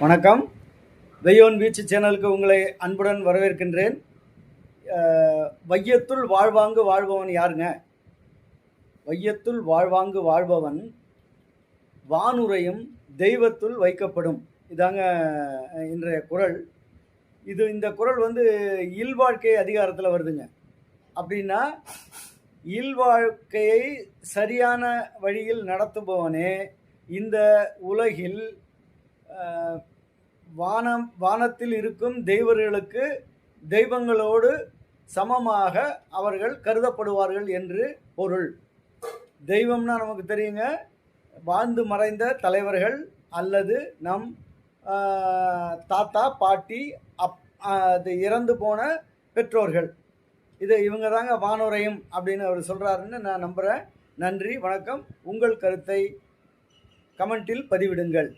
வணக்கம். வெய்யோன் பீச் சேனலுக்கு உங்களை அன்புடன் வரவேற்கின்றேன். வையத்துள் வாழ்வாங்கு வாழ்பவன் யாருங்க? வையத்துள் வாழ்வாங்கு வாழ்பவன் வானுரையும் தெய்வத்துள் வைக்கப்படும். இதாங்க இன்றைய குறள். இந்த குறள் இல்வாழ்க்கை அதிகாரத்தில் வருதுங்க. அப்படின்னா இல்வாழ்க்கையை சரியான வழியில் நடத்துபவனே இந்த உலகில் வானத்தில் இருக்கும் தெய்வர்களுக்கு தெய்வங்களோடு சமமாக அவர்கள் கருதப்படுவார்கள் என்று பொருள். தெய்வம்னா நமக்கு தெரியுங்க, வாழ்ந்து மறைந்த தலைவர்கள் அல்லது நம் தாத்தா பாட்டி அது இறந்து போன பெற்றோர்கள். இவங்க தாங்க வானுரையும் அப்படின்னு அவர் சொல்கிறாருன்னு நான் நம்புகிறேன். நன்றி, வணக்கம். உங்கள் கருத்தை கமெண்டில் பதிவிடுங்கள்.